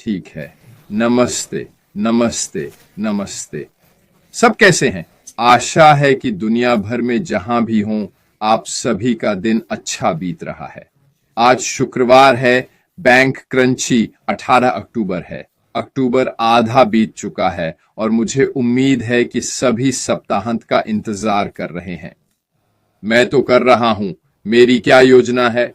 ठीक है। नमस्ते, नमस्ते, नमस्ते। सब कैसे हैं? आशा है कि दुनिया भर में जहां भी हों, आप सभी का दिन अच्छा बीत रहा है। आज शुक्रवार है, बैंक क्रंची 18 अक्टूबर है। अक्टूबर आधा बीत चुका है और मुझे उम्मीद है कि सभी सप्ताहांत का इंतजार कर रहे हैं। मैं तो कर रहा हूं। मेरी क्या योजना है?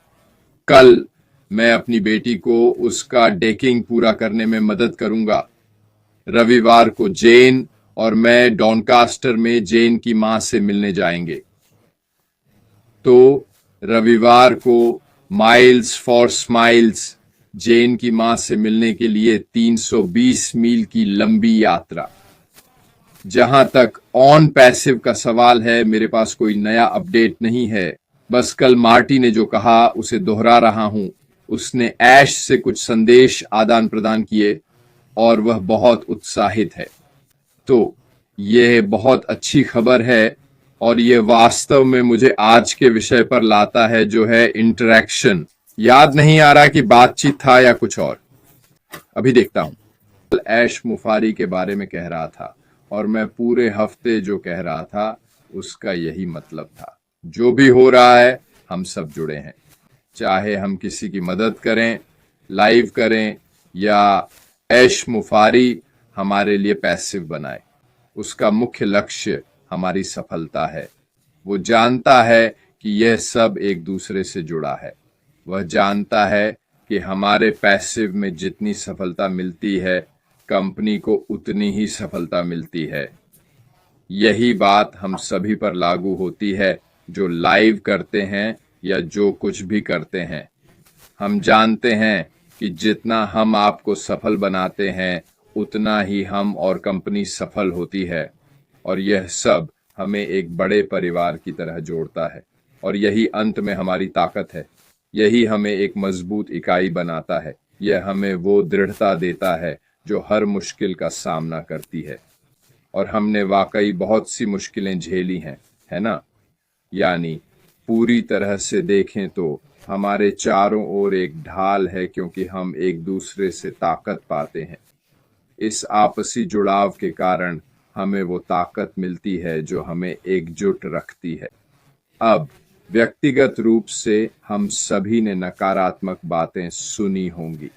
कल मैं अपनी बेटी को उसका डेकिंग पूरा करने में मदद करूंगा। रविवार को जेन और मैं डॉनकास्टर में जेन की मां से मिलने जाएंगे। तो रविवार को माइल्स फॉर स्माइल्स जेन की मां से मिलने के लिए 320 मील की लंबी यात्रा। जहां तक ऑन पैसिव का सवाल है, मेरे पास कोई नया अपडेट नहीं है। बस कल मार्टी ने जो कहा उसे दोहरा रहा हूं। उसने ऐश से कुछ संदेश आदान प्रदान किए और वह बहुत उत्साहित है। तो यह बहुत अच्छी खबर है और यह वास्तव में मुझे आज के विषय पर लाता है, जो है इंटरैक्शन। याद नहीं आ रहा कि बातचीत था या कुछ और। अभी देखता हूं। ऐश मुफारी के बारे में कह रहा था और मैं पूरे हफ्ते जो कह रहा था उसका यही मतलब था। जो भी हो रहा है, हम सब जुड़े हैं। चाहे हम किसी की मदद करें, लाइव करें या ऐश मुफारी हमारे लिए पैसिव बनाए, उसका मुख्य लक्ष्य हमारी सफलता है। वो जानता है कि यह सब एक दूसरे से जुड़ा है। वह जानता है कि हमारे पैसिव में जितनी सफलता मिलती है, कंपनी को उतनी ही सफलता मिलती है। यही बात हम सभी पर लागू होती है जो लाइव करते हैं या जो कुछ भी करते हैं। हम जानते हैं कि जितना हम आपको सफल बनाते हैं, उतना ही हम और कंपनी सफल होती है। और यह सब हमें एक बड़े परिवार की तरह जोड़ता है और यही अंत में हमारी ताकत है। यही हमें एक मजबूत इकाई बनाता है। यह हमें वो दृढ़ता देता है जो हर मुश्किल का सामना करती है। और हमने वाकई बहुत सी मुश्किलें झेली हैं, है ना? यानी पूरी तरह से देखें तो हमारे चारों ओर एक ढाल है, क्योंकि हम एक दूसरे से ताकत पाते हैं। इस आपसी जुड़ाव के कारण हमें वो ताकत मिलती है जो हमें एकजुट रखती है। अब व्यक्तिगत रूप से हम सभी ने नकारात्मक बातें सुनी होंगी।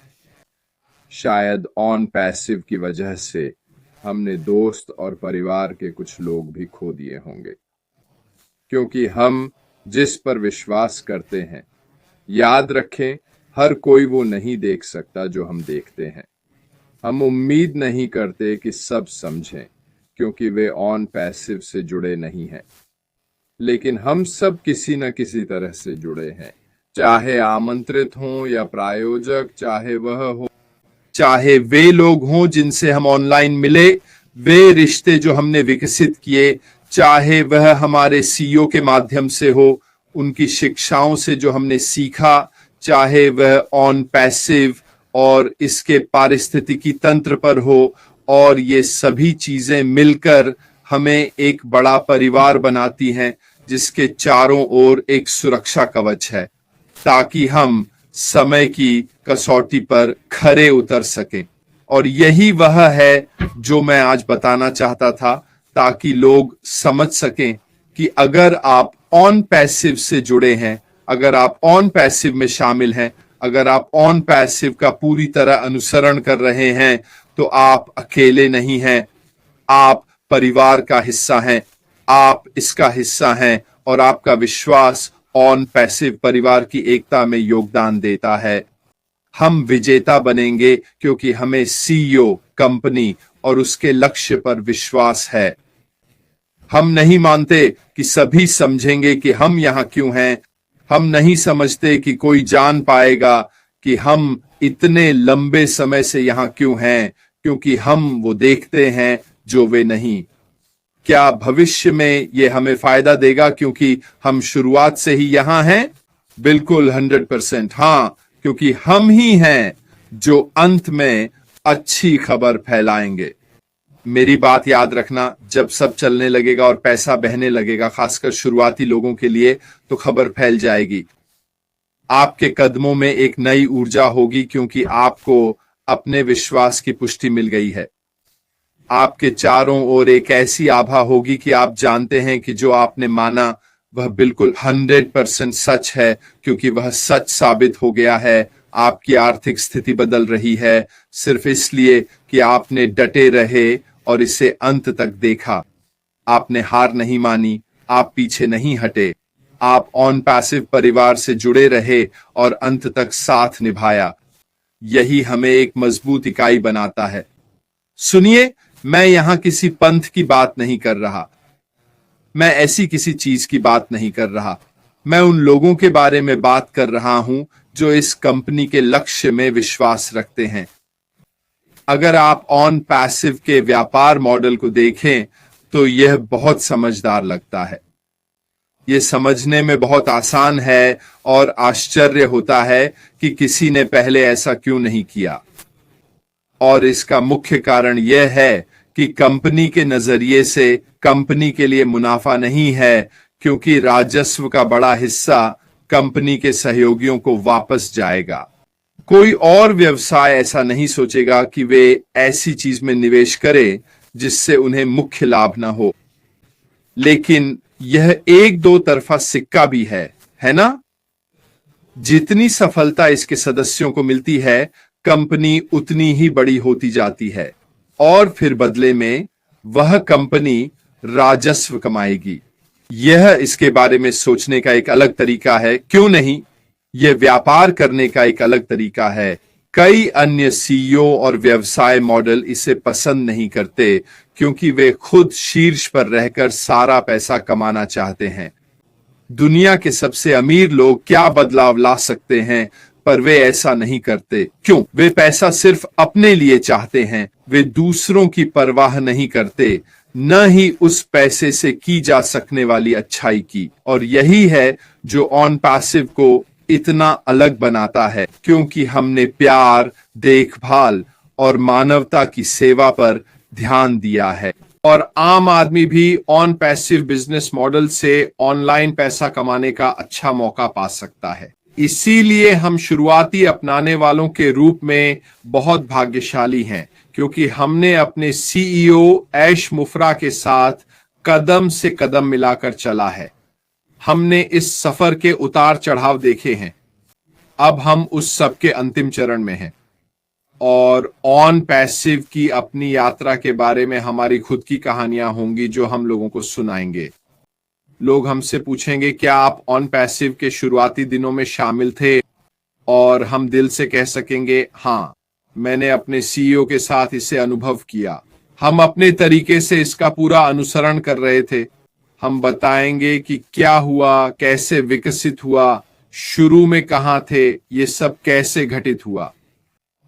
शायद ऑन पैसिव की वजह से हमने दोस्त और परिवार के कुछ लोग भी खो दिए होंगे, क्योंकि हम जिस पर विश्वास करते हैं, याद रखें, हर कोई वो नहीं देख सकता जो हम देखते हैं। हम उम्मीद नहीं करते कि सब समझें, क्योंकि वे ऑन पैसिव से जुड़े नहीं हैं। लेकिन हम सब किसी न किसी तरह से जुड़े हैं, चाहे आमंत्रित हों या प्रायोजक, चाहे वे लोग हों जिनसे हम ऑनलाइन मिले, वे रिश्ते जो हमने विकसित किए, चाहे वह हमारे सीईओ के माध्यम से हो, उनकी शिक्षाओं से जो हमने सीखा, चाहे वह ऑन पैसिव और इसके पारिस्थितिकी तंत्र पर हो, और ये सभी चीजें मिलकर हमें एक बड़ा परिवार बनाती हैं, जिसके चारों ओर एक सुरक्षा कवच है, ताकि हम समय की कसौटी पर खरे उतर सकें। और यही वह है जो मैं आज बताना चाहता था, ताकि लोग समझ सकें कि अगर आप ऑन पैसिव से जुड़े हैं, अगर आप ऑन पैसिव में शामिल हैं, अगर आप ऑन पैसिव का पूरी तरह अनुसरण कर रहे हैं, तो आप अकेले नहीं हैं। आप परिवार का हिस्सा हैं, आप इसका हिस्सा हैं, और आपका विश्वास ऑन पैसिव परिवार की एकता में योगदान देता है। हम विजेता बनेंगे क्योंकि हमें सीईओ, कंपनी और उसके लक्ष्य पर विश्वास है। हम नहीं मानते कि सभी समझेंगे कि हम यहां क्यों हैं। हम नहीं समझते कि कोई जान पाएगा कि हम इतने लंबे समय से यहां क्यों हैं, क्योंकि हम वो देखते हैं जो वे नहीं। क्या भविष्य में ये हमें फायदा देगा क्योंकि हम शुरुआत से ही यहां हैं? बिल्कुल 100%। हाँ, क्योंकि हम ही हैं जो अंत में अच्छी खबर फैलाएंगे। मेरी बात याद रखना, जब सब चलने लगेगा और पैसा बहने लगेगा, खासकर शुरुआती लोगों के लिए, तो खबर फैल जाएगी। आपके कदमों में एक नई ऊर्जा होगी, क्योंकि आपको अपने विश्वास की पुष्टि मिल गई है। आपके चारों ओर एक ऐसी आभा होगी कि आप जानते हैं कि जो आपने माना वह बिल्कुल 100% सच है, क्योंकि वह सच साबित हो गया है। आपकी आर्थिक स्थिति बदल रही है सिर्फ इसलिए कि आपने डटे रहे और इसे अंत तक देखा। आपने हार नहीं मानी, आप पीछे नहीं हटे, आप ऑन पैसिव परिवार से जुड़े रहे और अंत तक साथ निभाया। यही हमें एक मजबूत इकाई बनाता है। सुनिए, मैं यहां किसी पंथ की बात नहीं कर रहा, मैं ऐसी किसी चीज की बात नहीं कर रहा। मैं उन लोगों के बारे में बात कर रहा हूं जो इस कंपनी के लक्ष्य में विश्वास रखते हैं। अगर आप ऑन पैसिव के व्यापार मॉडल को देखें तो यह बहुत समझदार लगता है। यह समझने में बहुत आसान है और आश्चर्य होता है कि किसी ने पहले ऐसा क्यों नहीं किया। और इसका मुख्य कारण यह है कि कंपनी के नजरिए से कंपनी के लिए मुनाफा नहीं है, क्योंकि राजस्व का बड़ा हिस्सा कंपनी के सहयोगियों को वापस जाएगा। कोई और व्यवसाय ऐसा नहीं सोचेगा कि वे ऐसी चीज में निवेश करें जिससे उन्हें मुख्य लाभ ना हो। लेकिन यह एक दो तरफा सिक्का भी है ना? जितनी सफलता इसके सदस्यों को मिलती है, कंपनी उतनी ही बड़ी होती जाती है और फिर बदले में वह कंपनी राजस्व कमाएगी। यह इसके बारे में सोचने का एक अलग तरीका है, क्यों नहीं? यह व्यापार करने का एक अलग तरीका है। कई अन्य सीईओ और व्यवसाय मॉडल इसे पसंद नहीं करते, क्योंकि वे खुद शीर्ष पर रहकर सारा पैसा कमाना चाहते हैं। दुनिया के सबसे अमीर लोग क्या बदलाव ला सकते हैं, पर वे ऐसा नहीं करते। क्यों? वे पैसा सिर्फ अपने लिए चाहते हैं। वे दूसरों की परवाह नहीं करते, न ही उस पैसे से की जा सकने वाली अच्छाई की। और यही है जो ऑन पैसिव को इतना अलग बनाता है, क्योंकि हमने प्यार, देखभाल और मानवता की सेवा पर ध्यान दिया है। और आम आदमी भी ऑन पैसिव बिजनेस मॉडल से ऑनलाइन पैसा कमाने का अच्छा मौका पा सकता है। इसीलिए हम शुरुआती अपनाने वालों के रूप में बहुत भाग्यशाली हैं, क्योंकि हमने अपने सीईओ ऐश मुफरा के साथ कदम से कदम मिलाकर चला है। हमने इस सफर के उतार चढ़ाव देखे हैं। अब हम उस सब के अंतिम चरण में हैं और ऑन पैसिव की अपनी यात्रा के बारे में हमारी खुद की कहानियां होंगी जो हम लोगों को सुनाएंगे। लोग हमसे पूछेंगे, क्या आप ऑन पैसिव के शुरुआती दिनों में शामिल थे? और हम दिल से कह सकेंगे, हाँ, मैंने अपने सीईओ के साथ इसे अनुभव किया। हम अपने तरीके से इसका पूरा अनुसरण कर रहे थे। हम बताएंगे कि क्या हुआ, कैसे विकसित हुआ, शुरू में कहां थे, ये सब कैसे घटित हुआ।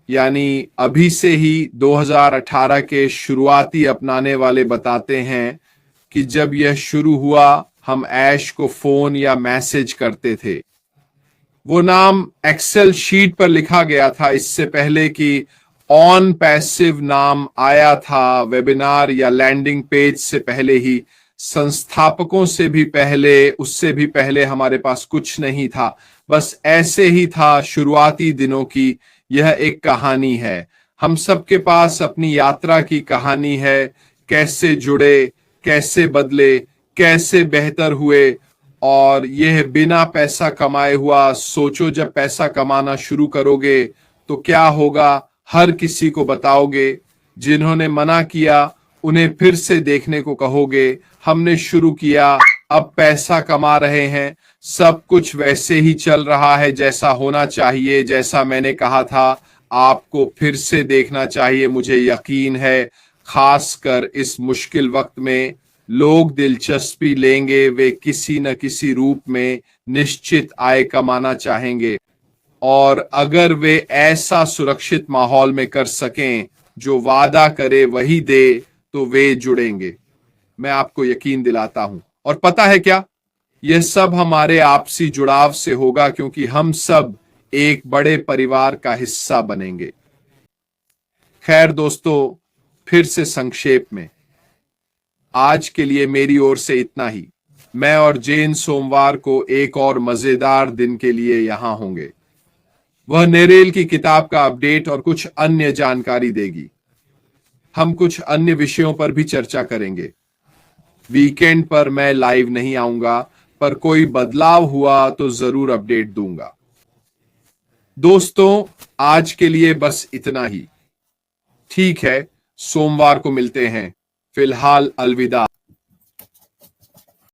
यानी अभी से ही 2018 के शुरुआती अपनाने वाले बताते हैं कि जब यह शुरू हुआ, हम ऐश को फोन या मैसेज करते थे। वो नाम एक्सेल शीट पर लिखा गया था इससे पहले कि ऑन पैसिव नाम आया था। वेबिनार या लैंडिंग पेज से पहले ही, संस्थापकों से भी पहले, उससे भी पहले हमारे पास कुछ नहीं था। बस ऐसे ही था शुरुआती दिनों की। यह एक कहानी है। हम सबके पास अपनी यात्रा की कहानी है। कैसे जुड़े, कैसे बदले, कैसे बेहतर हुए। और यह बिना पैसा कमाए हुआ। सोचो, जब पैसा कमाना शुरू करोगे तो क्या होगा? हर किसी को बताओगे। जिन्होंने मना किया उन्हें फिर से देखने को कहोगे। हमने शुरू किया, अब पैसा कमा रहे हैं, सब कुछ वैसे ही चल रहा है जैसा होना चाहिए। जैसा मैंने कहा था, आपको फिर से देखना चाहिए। मुझे यकीन है, खासकर इस मुश्किल वक्त में लोग दिलचस्पी लेंगे। वे किसी न किसी रूप में निश्चित आय कमाना चाहेंगे, और अगर वे ऐसा सुरक्षित माहौल में कर सकें जो वादा करे वही दे, तो वे जुड़ेंगे। मैं आपको यकीन दिलाता हूं। और पता है क्या? यह सब हमारे आपसी जुड़ाव से होगा, क्योंकि हम सब एक बड़े परिवार का हिस्सा बनेंगे। खैर दोस्तों, फिर से संक्षेप में, आज के लिए मेरी ओर से इतना ही। मैं और जेन सोमवार को एक और मजेदार दिन के लिए यहां होंगे। वह नेरेल की किताब का अपडेट और कुछ अन्य जानकारी देगी। हम कुछ अन्य विषयों पर भी चर्चा करेंगे। वीकेंड पर मैं लाइव नहीं आऊंगा, पर कोई बदलाव हुआ तो जरूर अपडेट दूंगा। दोस्तों, आज के लिए बस इतना ही। ठीक है, सोमवार को मिलते हैं। फिलहाल अलविदा।